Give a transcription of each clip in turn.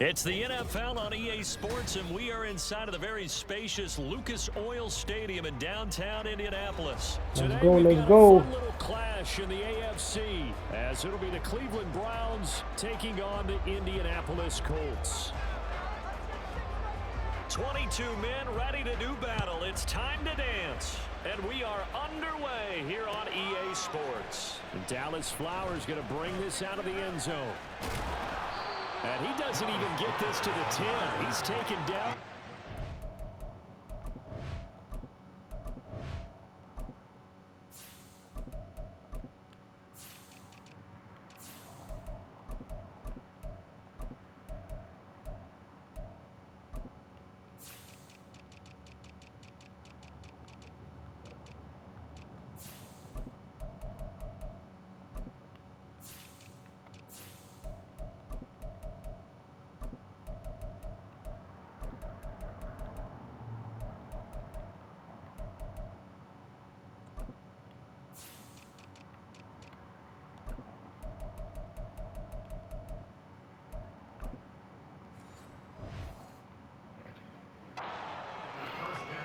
It's the NFL on EA Sports, and we are inside of the very spacious Lucas Oil Stadium in downtown Indianapolis. Let's go, let's go. A little clash in the AFC, as it'll be the Cleveland Browns taking on the Indianapolis Colts. 22 men ready to do battle. It's time to dance. And we are underway here on EA Sports. And Dallas Flowers going to bring this out of the end zone. And he doesn't even get this to the 10. He's taken down.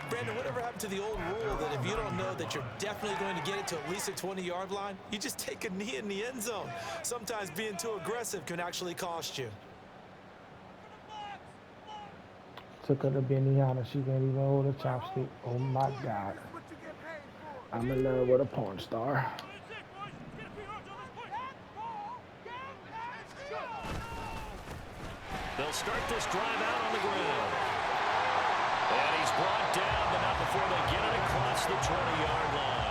Brandon, whatever happened to the old rule that if you don't know that you're definitely going to get it to at least a 20-yard line, you just take a knee in the end zone. Sometimes being too aggressive can actually cost you. Took her to Benihana. She can't even hold a chopstick. Oh my God. I'm in love with a porn star. They'll start this drive out on the ground. And he's brought down, but not before they get it across the 20-yard line.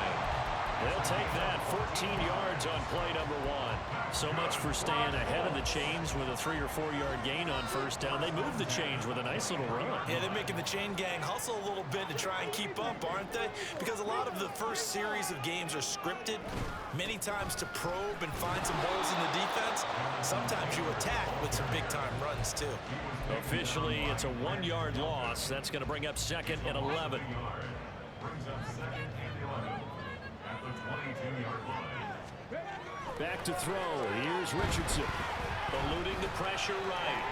They'll take that 14 yards on play number 1. So much for staying ahead of the chains with a 3 or 4 yard gain on first down. They move the chains with a nice little run. Yeah, they're making the chain gang hustle a little bit to try and keep up, aren't they? Because a lot of the first series of games are scripted, many times to probe and find some holes in the defense. Sometimes you attack with some big-time runs, too. Officially, it's a 1-yard loss. That's going to bring up 2nd and 11. Back to throw. Here's Richardson. Eluding the pressure right.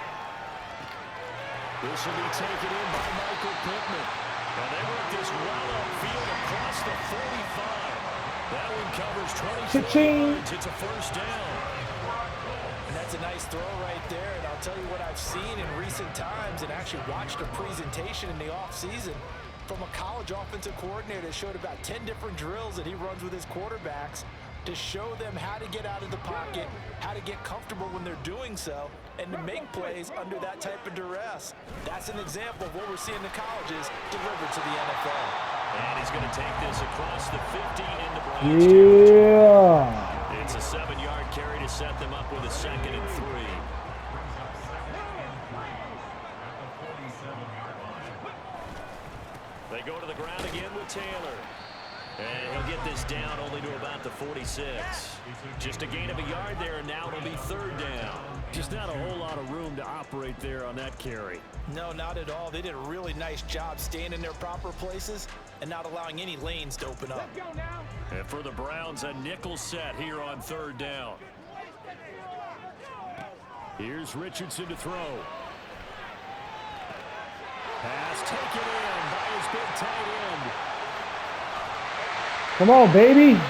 This will be taken in by Michael Pittman. And they work this well upfield across the 45. That one covers 24 yards. It's a first down. And that's a nice throw right there. And I'll tell you what I've seen in recent times and actually watched a presentation in the offseason from a college offensive coordinator that showed about 10 different drills that he runs with his quarterbacks to show them how to get out of the pocket, how to get comfortable when they're doing so, and to make plays under that type of duress. That's an example of what we're seeing in the colleges delivered to the NFL. And he's going to take this across the 50 into Browns territory. It's a 7-yard carry to set them up with a 2nd and 3. They go to the ground again with Taylor. And he'll get this down only to about the 46. Just a gain of a yard there, and now it'll be 3rd down. Just not a whole lot of room to operate there on that carry. No, not at all. They did a really nice job staying in their proper places and not allowing any lanes to open up. Let's go now. And for the Browns, a nickel set here on 3rd down. Here's Richardson to throw. Pass taken in by his big tight end. Come on, baby. Inside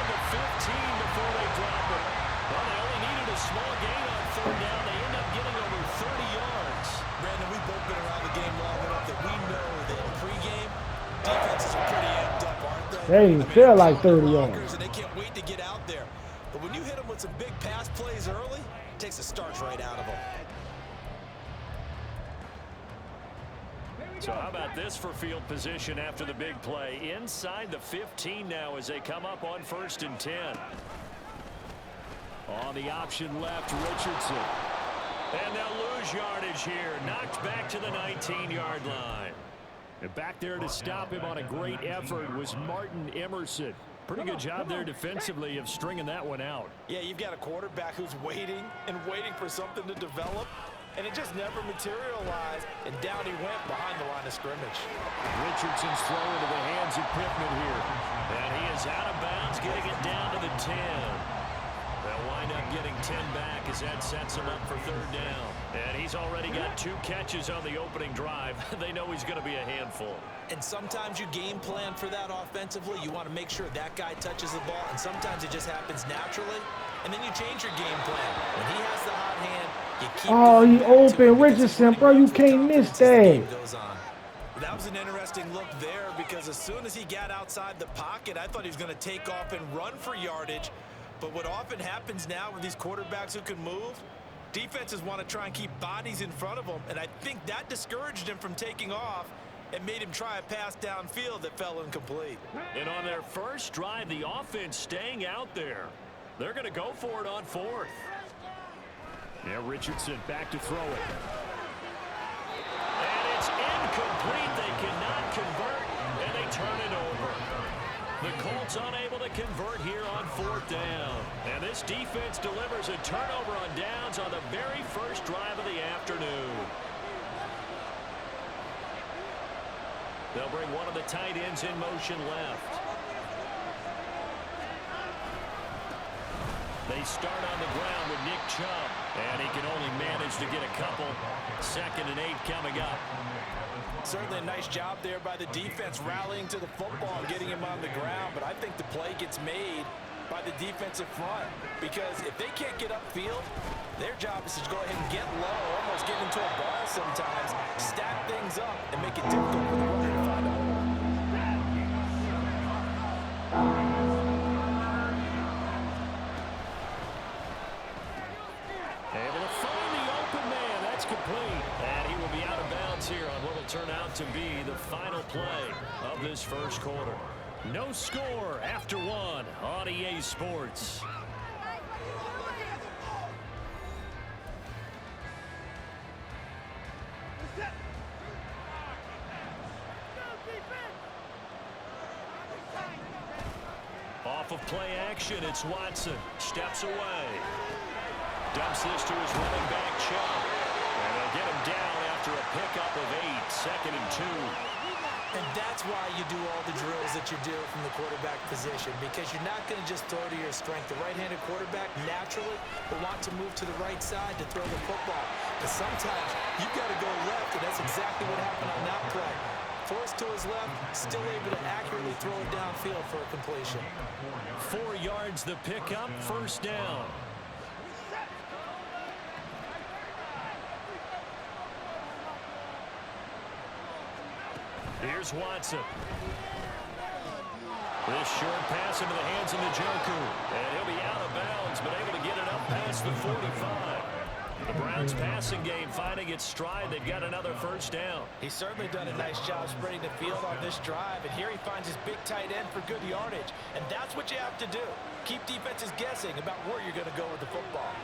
the 15 before they drop it. Well, they only needed a small gain on 3rd down. They end up getting over 30 yards. Brandon, we've both been around the game long enough that we know that in pregame, defenses are pretty amped up, aren't they? They didn't feel like 30 yards. And they can't wait to get out there. But when you hit them with some big pass plays early, it takes the starch right out of them. So how about this for field position after the big play? Inside the 15 now as they come up on 1st and 10. On the option left, Richardson. And they'll lose yardage here. Knocked back to the 19-yard line. And back there to stop him on a great effort was Martin Emerson. Pretty good job there defensively of stringing that one out. Yeah, you've got a quarterback who's waiting and waiting for something to develop. And it just never materialized, and down he went behind the line of scrimmage. Richardson's throw into the hands of Pittman here. And he is out of bounds, getting it down to the 10. They'll wind wind up getting 10 back as that sets him up for third down. And he's already got 2 catches on the opening drive. They know he's going to be a handful. And sometimes you game plan for that offensively. You want to make sure that guy touches the ball, and sometimes it just happens naturally. And then you change your game plan. When he has the hot hand, you keep he open. Richardson, bro, you can't miss that. That was an interesting look there because as soon as he got outside the pocket, I thought he was going to take off and run for yardage. But what often happens now with these quarterbacks who can move, defenses want to try and keep bodies in front of them, and I think that discouraged him from taking off and made him try a pass downfield that fell incomplete. And on their first drive, the offense staying out there. They're going to go for it on 4th. Now Richardson back to throw it. And it's incomplete. They cannot convert, and they turn it over. The Colts unable to convert here on 4th down. And this defense delivers a turnover on downs on the very first drive of the afternoon. They'll bring one of the tight ends in motion left. They start on the ground with Nick Chubb, and he can only manage to get a couple. 2nd and 8 coming up. Certainly a nice job there by the defense rallying to the football and getting him on the ground, but I think the play gets made by the defensive front because if they can't get upfield, their job is to go ahead and get low, almost get into a ball sometimes, stack things up, and make it difficult for the runner to find a hole. Able to find the open man. That's complete. And he will be out of bounds here on what will turn out to be the final play of this first quarter. No score after 1 on EA Sports. Off of play action, it's Watson. Steps away. Dumps this to his running back, Chubb. And they'll get him down after a pickup of 8, 2nd and 2. And that's why you do all the drills that you do from the quarterback position, because you're not going to just throw to your strength. The right-handed quarterback naturally will want to move to the right side to throw the football. But sometimes you've got to go left, and that's exactly what happened on that play. Forced to his left, still able to accurately throw it downfield for a completion. 4 yards the pickup, 1st down. Here's Watson. This short pass into the hands of Njoku. And he'll be out of bounds, but able to get it up past the 45. The Browns passing game finding its stride. They've got another 1st down. He's certainly done a nice job spreading the field on this drive. And here he finds his big tight end for good yardage. And that's what you have to do. Keep defenses guessing about where you're going to go with the football.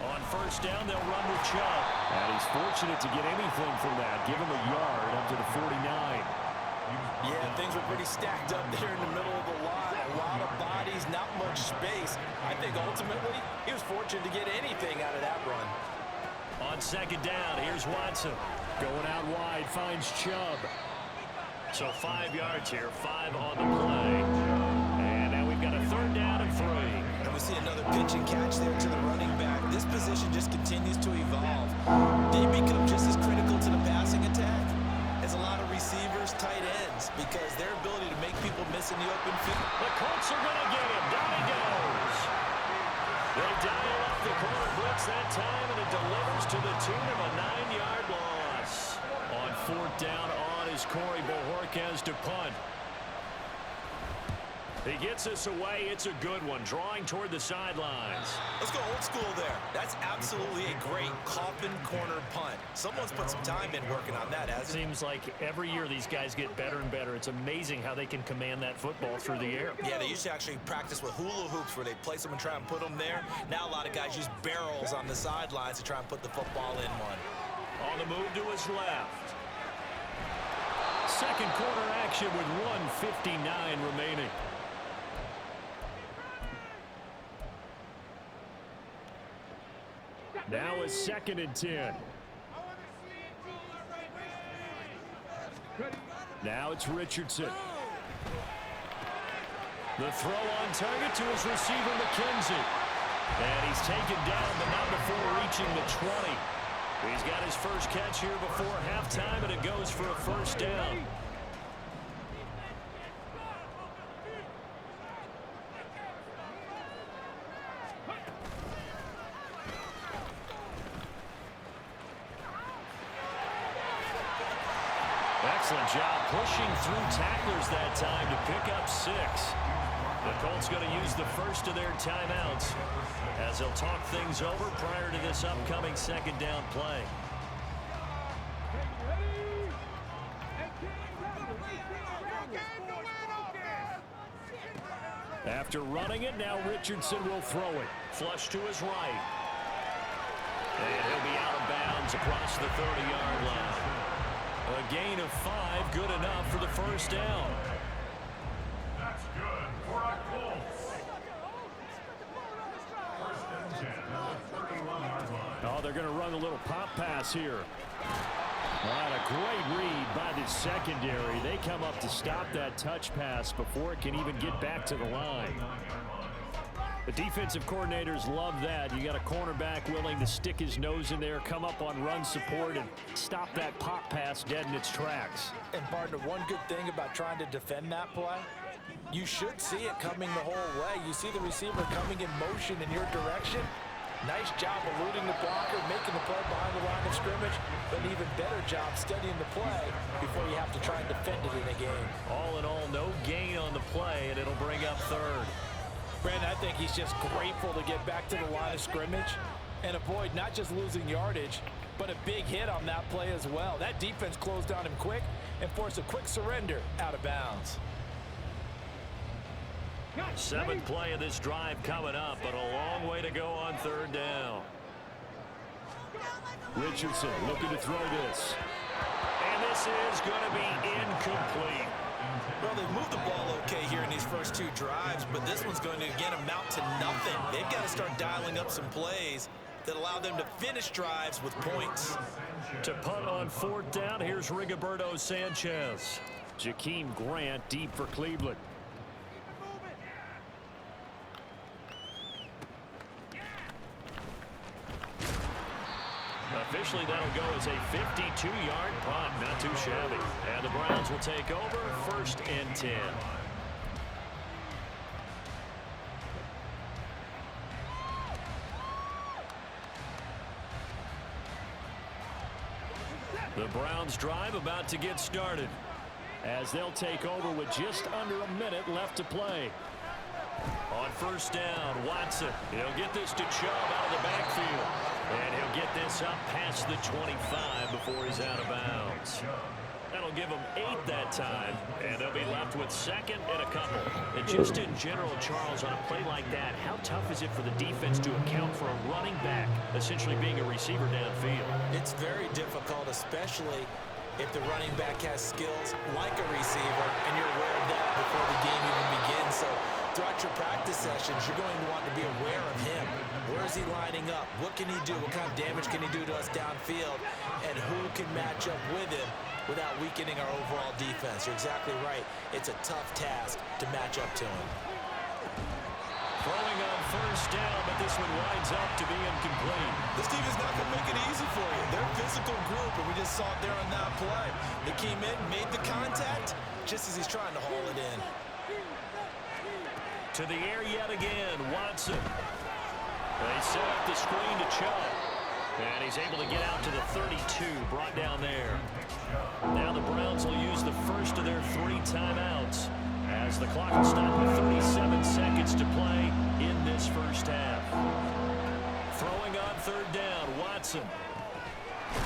On 1st down, they'll run with Chubb. And he's fortunate to get anything from that. Give him a yard up to the 49. Yeah, things were pretty stacked up there in the middle of the line. A lot of bodies, not much space. I think ultimately he was fortunate to get anything out of that run. On 2nd down, here's Watson. Going out wide, finds Chubb. So 5 yards here, 5 on the play. And now we've got a 3rd down and 3. And we see another pitch and catch there to the running back. This position just continues to evolve. They become just as critical to the passing attack as a lot of receivers, tight ends, because their ability to make people miss in the open field. The Colts are going to get him. Down he goes. They dial up the corner blitz that time, and it delivers to the tune of a 9-yard loss. On 4th down on is Corey Bojorquez to punt. He gets us away. It's a good one. Drawing toward the sidelines. Let's go old school there. That's absolutely a great coffin corner punt. Someone's put some time in working on that, hasn't it? Seems like every year these guys get better and better. It's amazing how they can command that football through the air. Yeah, they used to actually practice with hula hoops where they place them and try and put them there. Now a lot of guys use barrels on the sidelines to try and put the football in one. On the move to his left. 2nd quarter action with 1:59 remaining. Now is 2nd and 10. Now it's Richardson. The throw on target to his receiver, McKenzie. And he's taken down, but not before reaching the 20. He's got his first catch here before halftime, and it goes for a first down. Excellent job pushing through tacklers that time to pick up 6. The Colts going to use the first of their timeouts as they'll talk things over prior to this upcoming second down play. After running it, now Richardson will throw it. Flush to his right. And he'll be out of bounds across the 30-yard line. A gain of 5, good enough for the first down. That's good for our Colts. Oh, they're going to run a little pop pass here. All right, a great read by the secondary. They come up to stop that touch pass before it can even get back to the line. The defensive coordinators love that. You got a cornerback willing to stick his nose in there, come up on run support, and stop that pop pass dead in its tracks. And partner, one good thing about trying to defend that play, you should see it coming the whole way. You see the receiver coming in motion in your direction. Nice job eluding the blocker, making the play behind the line of scrimmage, but an even better job studying the play before you have to try and defend it in a game. All in all, no gain on the play, and it'll bring up third. Brandon, I think he's just grateful to get back to the line of scrimmage and avoid not just losing yardage, but a big hit on that play as well. That defense closed on him quick and forced a quick surrender out of bounds. 7th play of this drive coming up, but a long way to go on third down. Richardson looking to throw this. And this is going to be incomplete. Well, they've moved the ball okay here in these first 2 drives, but this one's going to, again, amount to nothing. They've got to start dialing up some plays that allow them to finish drives with points. To punt on 4th down, here's Rigoberto Sanchez. Jakeem Grant deep for Cleveland. Officially, that'll go as a 52-yard punt. Not too shabby. And the Browns will take over 1st and 10. The Browns drive about to get started as they'll take over with just under a minute left to play. On 1st down, Watson. He'll get this to Chubb out of the backfield. And he'll get this up past the 25 before he's out of bounds. That'll give them 8 that time, and they'll be left with 2nd and a couple. And just in general, Charles, on a play like that, how tough is it for the defense to account for a running back essentially being a receiver downfield? It's very difficult, especially if the running back has skills like a receiver, and you're aware of that before the game even begins. So throughout your practice sessions, you're going to want to be aware of him. Where is he lining up? What can he do? What kind of damage can he do to us downfield? And who can match up with him without weakening our overall defense? You're exactly right. It's a tough task to match up to him. Throwing on 1st down, but this one winds up to be incomplete. This team is not going to make it easy for you. They're a physical group, and we just saw it there on that play. They came in, made the contact, just as he's trying to haul it in. To the air yet again, Watson. They set up the screen to Chubb. And he's able to get out to the 32, brought down there. Now the Browns will use the first of their 3 timeouts as the clock will stop with 37 seconds to play in this first half. Throwing on 3rd down, Watson.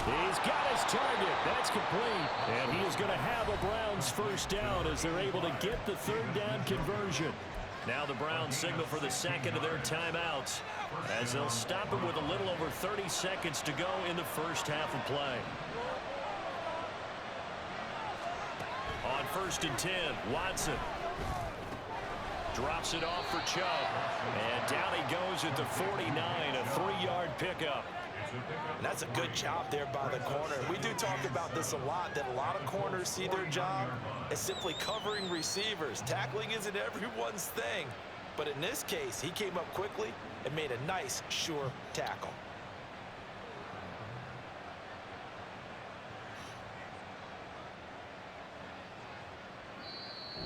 He's got his target. That's complete. And he is going to have a Browns first down as they're able to get the 3rd down conversion. Now the Browns signal for the 2nd of their timeouts as they'll stop him with a little over 30 seconds to go in the first half of play. On 1st and 10, Watson drops it off for Chubb. And down he goes at the 49, a 3-yard pickup. And that's a good job there by the corner. We do talk about this a lot, that a lot of corners see their job as simply covering receivers. Tackling isn't everyone's thing. But in this case, he came up quickly and made a nice, sure tackle.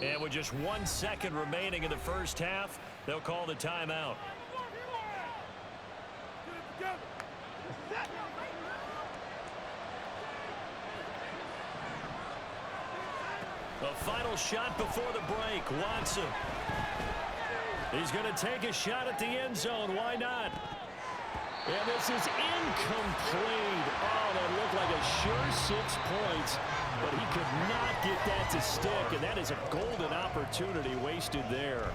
And with just 1 second remaining in the first half, they'll call the timeout. A final shot before the break. Watson. He's going to take a shot at the end zone. Why not? And this is incomplete. Oh, that looked like a sure 6 points, but he could not get that to stick, and that is a golden opportunity wasted there.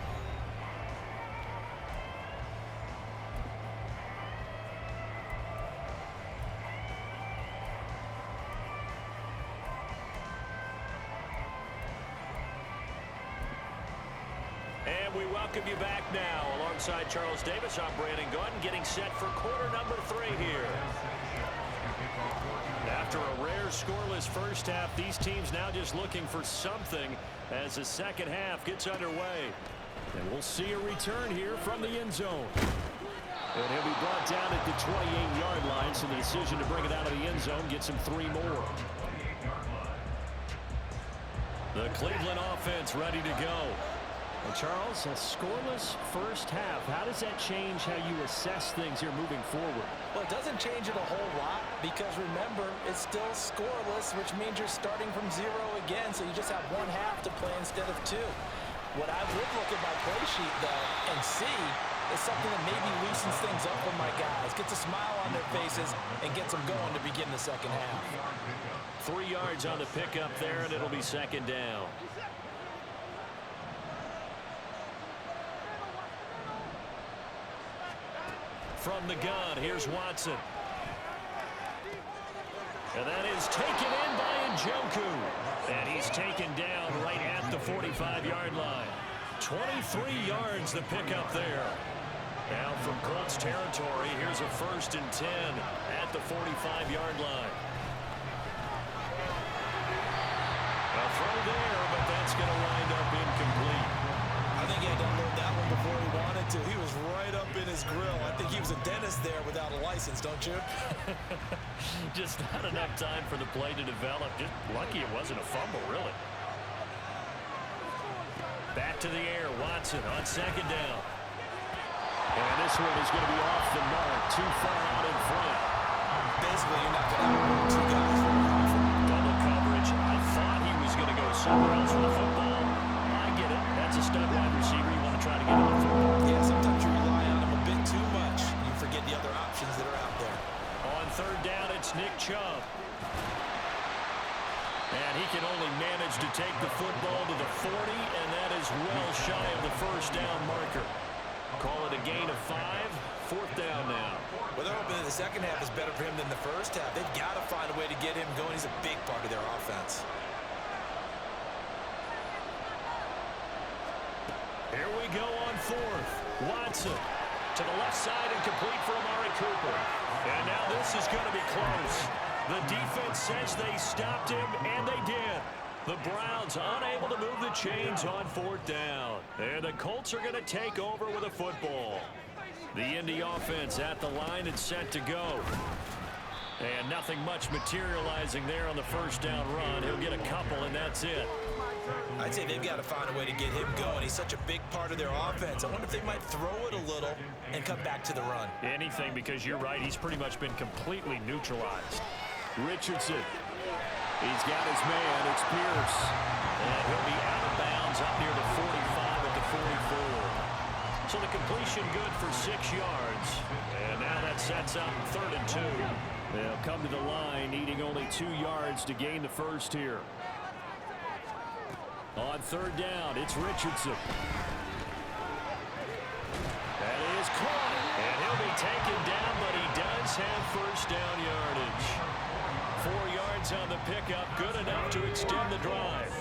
And we welcome you back now. Alongside Charles Davis, I'm Brandon Gaudin, getting set for quarter number 3 here. After a rare scoreless first half, these teams now just looking for something as the second half gets underway. And we'll see a return here from the end zone. And he'll be brought down at the 28-yard line, so the decision to bring it out of the end zone gets him 3 more. The Cleveland offense ready to go. And Charles, a scoreless first half. How does that change how you assess things here moving forward? Well, it doesn't change it a whole lot because, remember, it's still scoreless, which means you're starting from 0 again, so you just have 1 half to play instead of 2. What I would look at my play sheet, though, and see is something that maybe loosens things up for my guys, gets a smile on their faces, and gets them going to begin the second half. 3 yards on the pickup there, and it'll be second down. From the gun, here's Watson. And that is taken in by Njoku. And he's taken down right at the 45-yard line. 23 yards the pickup there. Now from Colts territory, here's a 1st and 10 at the 45-yard line. A throw there, but that's going to wind up incomplete. I think he had to unload that one before he wanted to. He was right up in his grill. I think he was a dentist there without a license, don't you? Just not enough time for the play to develop. Just lucky it wasn't a fumble, really. Back to the air. Watson on second down. And this one is going to be off the mark. Too far out in front. Basically, you're not going to have 2 guys. Double coverage. I thought he was going to go somewhere else with the football. I get it. That's a stud wide receiver. You want to try to get him the football. Yeah, sometimes you rely on him a bit too much. You forget the other options that are out there. On third down, it's Nick Chubb. And he can only manage to take the football to the 40, and that is well shy of the first down marker. Call it a gain of 5. 4th down now. Well, they're hoping that the second half is better for him than the first half. They've got to find a way to get him going. He's a big part of their offense. Here we go on 4th. Watson to the left side and complete for Amari Cooper. And now this is going to be close. The defense says they stopped him, and they did. The Browns unable to move the chains on 4th down. And the Colts are going to take over with a football. The Indy offense at the line and set to go. And nothing much materializing there on the first down run. He'll get a couple, and that's it. I'd say they've got to find a way to get him going. He's such a big part of their offense. I wonder if they might throw it a little and come back to the run. Anything, because you're right. He's pretty much been completely neutralized. Richardson. He's got his man. It's Pierce. And he'll be out of bounds up near the 45 at the 44. So the completion good for 6 yards. And now that sets up 3rd and 2. They'll come to the line needing only 2 yards to gain the first here. On 3rd down, it's Richardson. That is caught. And he'll be taken down, but he does have first down yardage. 4 yards on the pickup, good enough to extend the drive.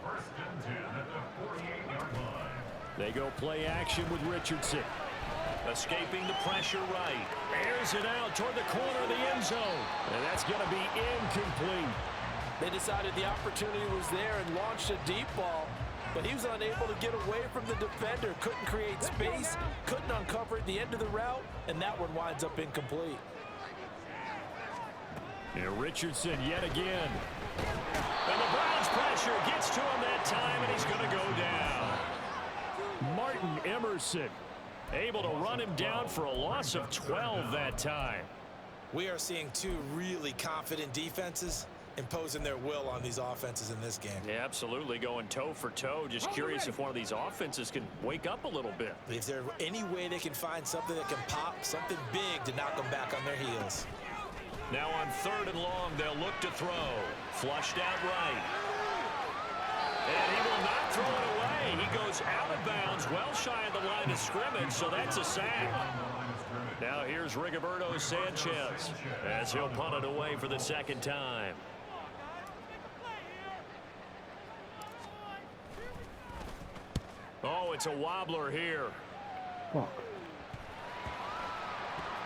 1st and 10 at the 48-yard line. They go play action with Richardson. Escaping the pressure right. Airs it out toward the corner of the end zone. And that's going to be incomplete. They decided the opportunity was there and launched a deep ball, but he was unable to get away from the defender. Couldn't create space, couldn't uncover at the end of the route, and that one winds up incomplete. And Richardson yet again. And the Browns pressure gets to him that time, and he's going to go down. Martin Emerson able to run him down for a loss of 12 that time. We are seeing two really confident defenses imposing their will on these offenses in this game. Yeah, absolutely, going toe for toe. Just curious if one of these offenses can wake up a little bit. Is there any way they can find something that can pop, something big to knock them back on their heels? Now on 3rd and long, they'll look to throw. Flushed out right. And he will not throw it away. He goes out of bounds, well shy of the line of scrimmage, so that's a sack. Now here's Rigoberto Sanchez as he'll punt it away for the second time. Oh, it's a wobbler here. Fuck.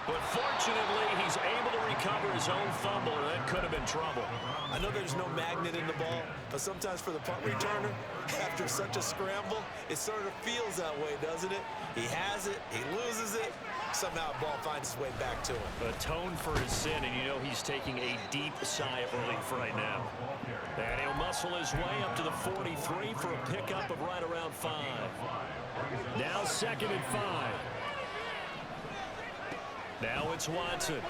But fortunately, he's able to recover his own fumble, or that could have been trouble. I know there's no magnet in the ball, but sometimes for the punt returner, after such a scramble, it sort of feels that way, doesn't it? He has it, he loses it, somehow the ball finds its way back to him. Atone for his sin, and you know he's taking a deep sigh of relief right now. And he'll muscle his way up to the 43 for a pickup of right around 5. Now 2nd and 5. Now it's Watson.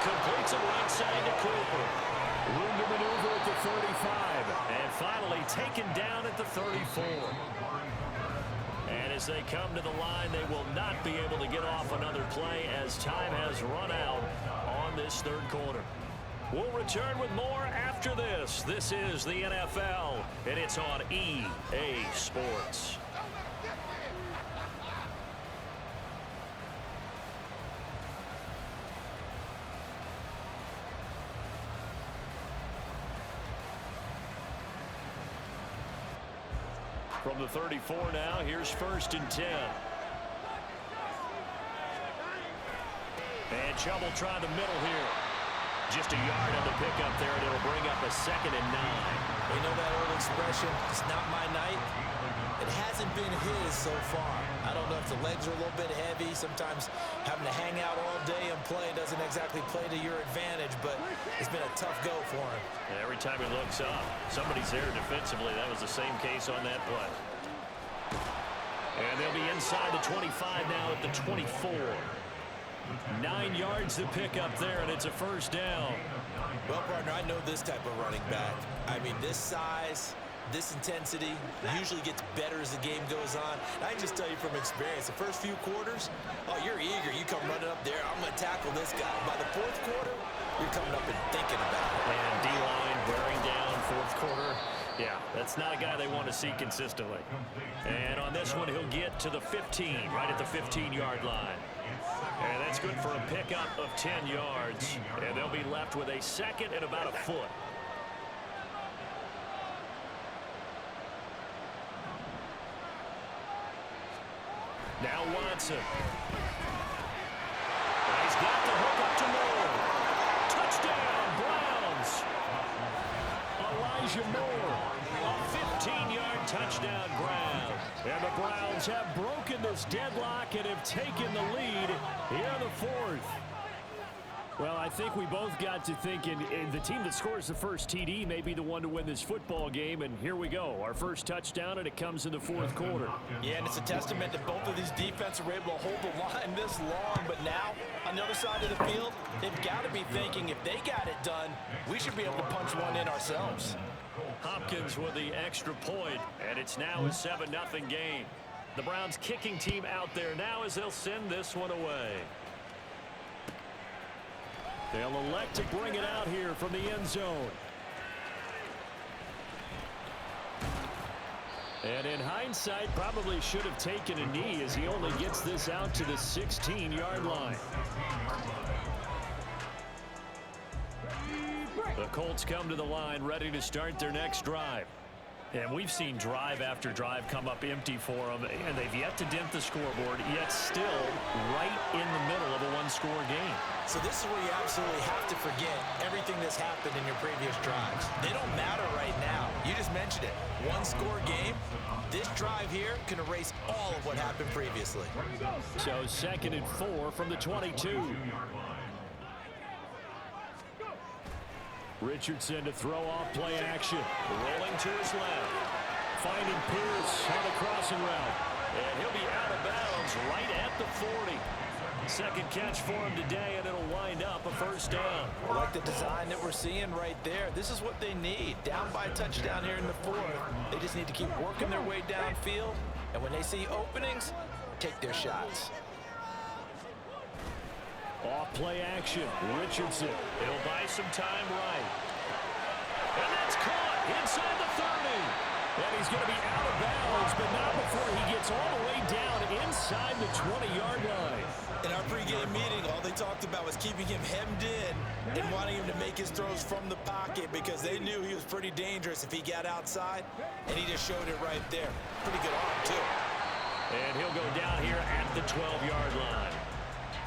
Completes it right side to Cooper. Room to maneuver at the 35. And finally taken down at the 34. And as they come to the line, they will not be able to get off another play as time has run out on this 3rd quarter. We'll return with more after this. This is the NFL, and it's on EA Sports. From the 34 now, here's 1st and 10. And Chubb will try the middle here. Just a yard on the pickup there, and it'll bring up a 2nd and 9. You know that old expression, it's not my night? It hasn't been his so far. I don't know if the legs are a little bit heavy. Sometimes having to hang out all day and play doesn't exactly play to your advantage, but it's been a tough go for him. And every time he looks up, somebody's there defensively. That was the same case on that play. And they'll be inside the 25 now at the 24. 9 yards to pick up there, and it's a 1st down. Well, partner, I know this type of running back. I mean, this size, this intensity usually gets better as the game goes on. And I can just tell you from experience, the first few quarters, oh, you're eager. You come running up there, I'm going to tackle this guy. By the 4th quarter, you're coming up and thinking about it. And D-line wearing down 4th quarter. Yeah, that's not a guy they want to see consistently. And on this one, he'll get to the 15, right at the 15-yard line. And that's good for a pickup of 10 yards. And they'll be left with a 2nd and about a foot. Now Watson. And he's got the hook up to Moore. Touchdown, Browns. Elijah Moore. A 15-yard touchdown ground. And the Browns have broken this deadlock and have taken the lead here in the 4th. Well, I think we both got to thinking the team that scores the first TD may be the one to win this football game, and here we go. Our first touchdown, and it comes in the 4th quarter. Yeah, and it's a testament that both of these defenses were able to hold the line this long, but now, on the other side of the field, they've got to be thinking if they got it done, we should be able to punch one in ourselves. Hopkins with the extra point, and it's now a 7-0 game. The Browns kicking team out there now as they'll send this one away. They'll elect to bring it out here from the end zone. And in hindsight, probably should have taken a knee as he only gets this out to the 16-yard line. The Colts come to the line ready to start their next drive. And we've seen drive after drive come up empty for them, and they've yet to dent the scoreboard, yet still right in the middle of a one-score game. So this is where you absolutely have to forget everything that's happened in your previous drives. They don't matter right now. You just mentioned it. One-score game. This drive here can erase all of what happened previously. So 2nd and 4 from the 22. Richardson to throw off play action. Rolling to his left. Finding Pierce on the crossing route. And he'll be out of bounds right at the 40. Second catch for him today, and it'll wind up a first down. I like the design that we're seeing right there. This is what they need. Down by a touchdown here in the 4th. They just need to keep working their way downfield. And when they see openings, take their shots. Off play action. Richardson. He'll buy some time right. And that's caught inside the 30. And he's going to be out of bounds, but not before he gets all the way down inside the 20-yard line. In our pregame meeting, all they talked about was keeping him hemmed in and wanting him to make his throws from the pocket because they knew he was pretty dangerous if he got outside, and he just showed it right there. Pretty good arm, too. And he'll go down here at the 12-yard line.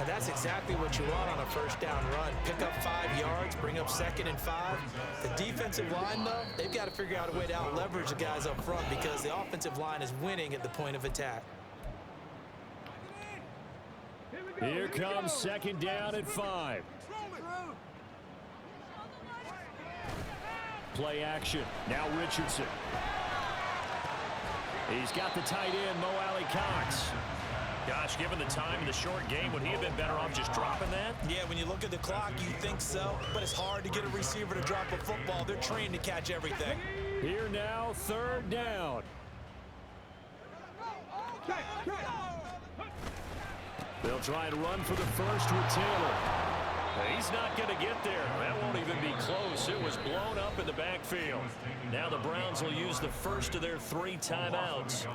And that's exactly what you want on a first down run. Pick up 5 yards, bring up 2nd and 5. The defensive line, though, they've got to figure out a way to out-leverage the guys up front because the offensive line is winning at the point of attack. Here comes 2nd down at 5. Play action. Now Richardson. He's got the tight end, Mo Alley Cox. Gosh, given the time in the short game, would he have been better off just dropping that? Yeah, when you look at the clock, you think so. But it's hard to get a receiver to drop a football. They're trained to catch everything. Here now, 3rd down. They'll try and run for the first with Taylor. He's not going to get there. That won't even be close. It was blown up in the backfield. Now the Browns will use the first of their 3 timeouts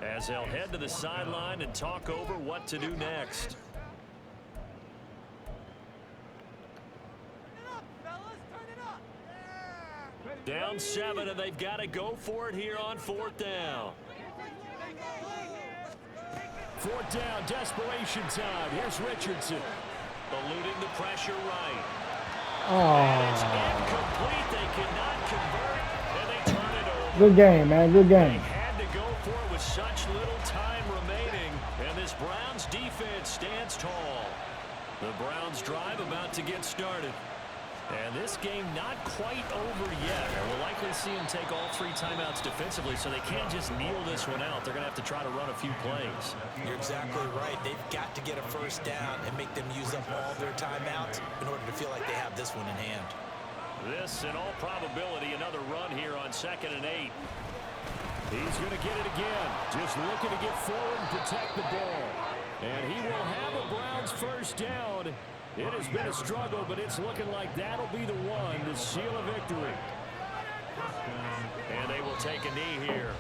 as they'll head to the sideline and talk over what to do next. Down 7, and they've got to go for it here on 4th down. 4th down, desperation time. Here's Richardson. Eluding the pressure right. And it's incomplete. They cannot convert, and they turn it over. Good game, man. Good game. They had to go for it with such little time remaining, and this Browns defense stands tall. The Browns drive about to get started. And this game not quite over yet. We'll likely see them take all 3 timeouts defensively, so they can't just kneel this one out. They're going to have to try to run a few plays. You're exactly right. They've got to get a first down and make them use up all their timeouts in order to feel like they have this one in hand. This, in all probability, another run here on 2nd and 8. He's going to get it again. Just looking to get forward and protect the ball. And he will have a Browns first down. It has been a struggle, but it's looking like that'll be the one to seal a victory. And they will take a knee here.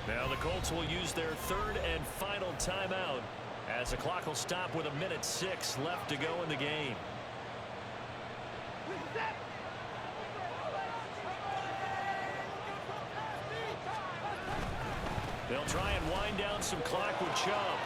Now the Colts will use their 3rd and final timeout as the clock will stop with 1:06 left to go in the game. They'll try and wind down some clock with Chubb.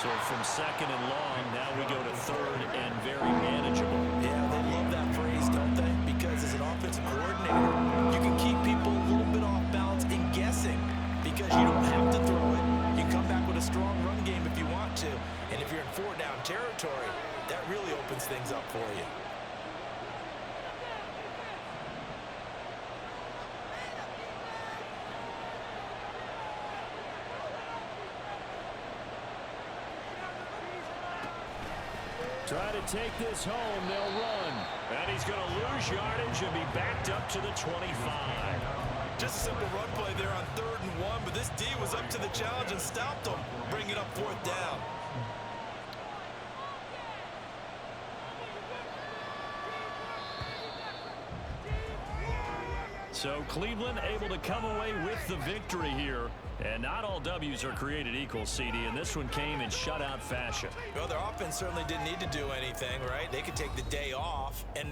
So from 2nd and long, now we go to 3rd and very manageable. Yeah, they love that phrase, don't they? Because as an offensive coordinator, you can keep people a little bit off balance and guessing because you don't have to throw it. You can come back with a strong run game if you want to. And if you're in 4-down territory, that really opens things up for you. Try to take this home. They'll run. And he's going to lose yardage and be backed up to the 25. Just a simple run play there on 3rd and 1, but this D was up to the challenge and stopped them, bringing up 4th down. So Cleveland able to come away with the victory here. And not all W's are created equal, CD, and this one came in shutout fashion. Well, their offense certainly didn't need to do anything, right? They could take the day off, and they